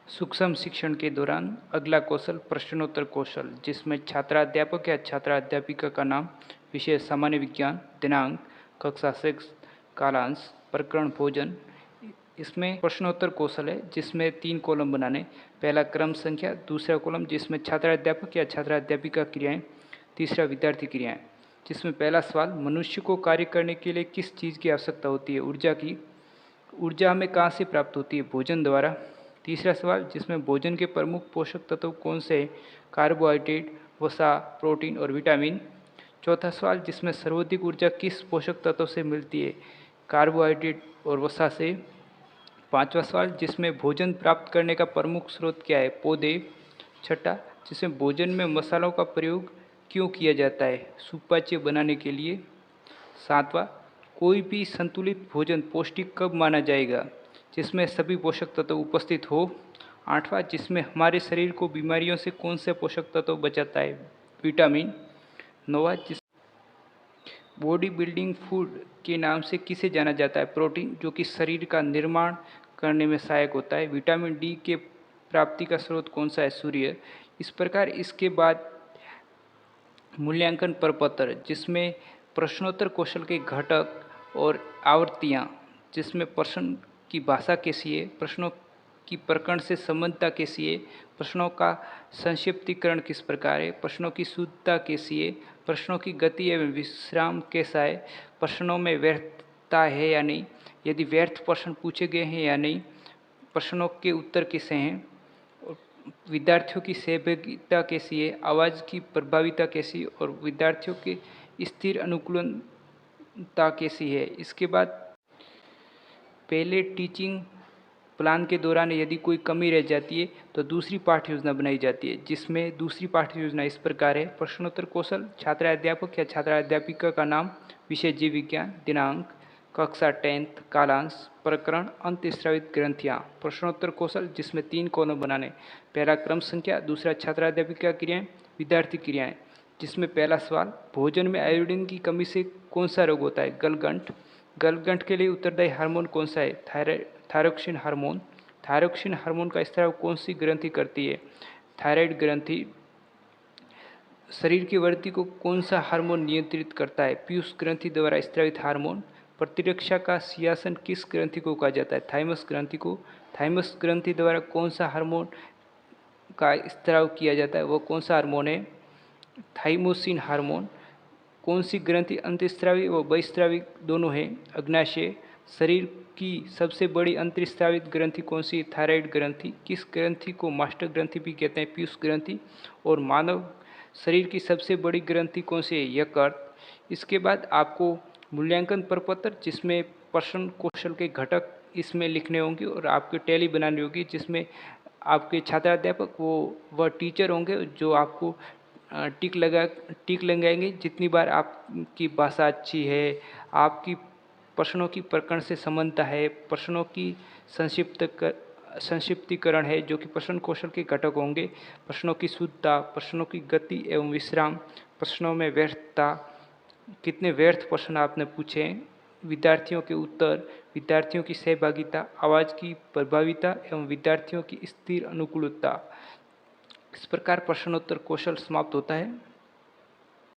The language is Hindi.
सूक्ष्म शिक्षण के दौरान अगला कौशल प्रश्नोत्तर कौशल, जिसमें छात्राध्यापक या छात्राध्यापिका का नाम, विषय सामान्य विज्ञान, दिनांक, कक्षा 6, कालांश, प्रकरण भोजन। इसमें प्रश्नोत्तर कौशल है जिसमें 3 कॉलम बनाने। पहला क्रम संख्या, दूसरा कॉलम जिसमें छात्राध्यापक या छात्राध्यापिका क्रियाएं, तीसरा विद्यार्थी क्रियाएं। जिसमें पहला सवाल, मनुष्य को कार्य करने के लिए किस चीज़ की आवश्यकता होती है? ऊर्जा की। ऊर्जा हमें कहाँ से प्राप्त होती है? भोजन द्वारा। तीसरा सवाल, जिसमें भोजन के प्रमुख पोषक तत्व कौन से हैं? कार्बोहाइड्रेट, वसा, प्रोटीन और विटामिन। चौथा सवाल, जिसमें सर्वाधिक ऊर्जा किस पोषक तत्व से मिलती है? कार्बोहाइड्रेट और वसा से। पांचवा सवाल, जिसमें भोजन प्राप्त करने का प्रमुख स्रोत क्या है? पौधे। छठा, जिसमें भोजन में मसालों का प्रयोग क्यों किया जाता है? सुपाच्य बनाने के लिए। सातवां, कोई भी संतुलित भोजन पौष्टिक कब माना जाएगा? जिसमें सभी पोषक तत्व उपस्थित हो। आठवां, जिसमें हमारे शरीर को बीमारियों से कौन से पोषक तत्व बचाता है? विटामिन। नौवां, जिस बॉडी बिल्डिंग फूड के नाम से किसे जाना जाता है? प्रोटीन, जो कि शरीर का निर्माण करने में सहायक होता है। विटामिन डी के प्राप्ति का स्रोत कौन सा है? सूर्य। इस प्रकार इसके बाद मूल्यांकन प्रपत्र, जिसमें प्रश्नोत्तर कौशल के घटक और आवृत्तियाँ, जिसमें प्रश्न की भाषा कैसी है, प्रश्नों की प्रकरण से संबद्धता कैसी है, प्रश्नों का संक्षिप्तीकरण किस प्रकार है, प्रश्नों की शुद्धता कैसी है, प्रश्नों की गति एवं विश्राम कैसा है, प्रश्नों में व्यर्थता है या नहीं, यदि व्यर्थ प्रश्न पूछे गए हैं या नहीं, प्रश्नों के उत्तर कैसे हैं, विद्यार्थियों की सहभागिता कैसी है, आवाज़ की प्रभाविता कैसी है और विद्यार्थियों की स्थिर अनुकूलता कैसी है। इसके बाद पहले टीचिंग प्लान के दौरान यदि कोई कमी रह जाती है तो दूसरी पाठ्य योजना बनाई जाती है, जिसमें दूसरी पाठ्य योजना इस प्रकार है। प्रश्नोत्तर कौशल, छात्राध्यापक या छात्राध्यापिका का नाम, विषय जीव विज्ञान, दिनांक, कक्षा 10th, कालांश, प्रकरण अंतःस्रावित ग्रंथियाँ। प्रश्नोत्तर कौशल, जिसमें 3 कॉलम बनाने। पहला क्रम संख्या, दूसरा छात्राध्यापिका क्रियाएं, विद्यार्थी क्रियाएं। जिसमें पहला सवाल, भोजन में आयोडीन की कमी से कौन सा रोग होता है? गलगंठ। गलगंठ के लिए उत्तरदायी हार्मोन कौन सा है? Thyroxine hormone. थायरोक्सिन हार्मोन का स्राव कौन सी ग्रंथि करती है? थायराइड ग्रंथि। शरीर की वृद्धि को कौन सा हार्मोन नियंत्रित करता है? पीयूष ग्रंथि द्वारा स्रावित हार्मोन। प्रतिरक्षा का सिंहासन किस ग्रंथि को कहा जाता है? थाइमस ग्रंथि को। थाइमस ग्रंथि द्वारा कौन सा हार्मोन का स्राव किया जाता है? वो कौन सा हार्मोन है? Thymosin hormone. कौन सी ग्रंथि अंतःस्रावी व बहिस्रावी दोनों है? अग्नाशय। शरीर की सबसे बड़ी अंतःस्रावित ग्रंथि कौन सी? थायराइड ग्रंथि। किस ग्रंथि को मास्टर ग्रंथि भी कहते हैं? पीयूष ग्रंथि। और मानव शरीर की सबसे बड़ी ग्रंथि कौन सी है? यकृत। इसके बाद आपको मूल्यांकन प्रपत्र, जिसमें प्रश्न कौशल के घटक इसमें लिखने होंगे और आपकी टैली बनानी होगी, जिसमें आपके छात्राध्यापक वह टीचर होंगे जो आपको टिक लगाएंगे जितनी बार आपकी भाषा अच्छी है, आपकी प्रश्नों की प्रकरण से समानता है, प्रश्नों की संक्षिप्तीकरण है, जो कि प्रश्न कौशल के घटक होंगे, प्रश्नों की शुद्धता, प्रश्नों की गति एवं विश्राम, प्रश्नों में व्यर्थता, कितने व्यर्थ प्रश्न आपने पूछे हैं, विद्यार्थियों के उत्तर, विद्यार्थियों की सहभागिता, आवाज़ की प्रभाविता एवं विद्यार्थियों की स्थिर अनुकूलता। इस प्रकार प्रश्नोत्तर कौशल समाप्त होता है।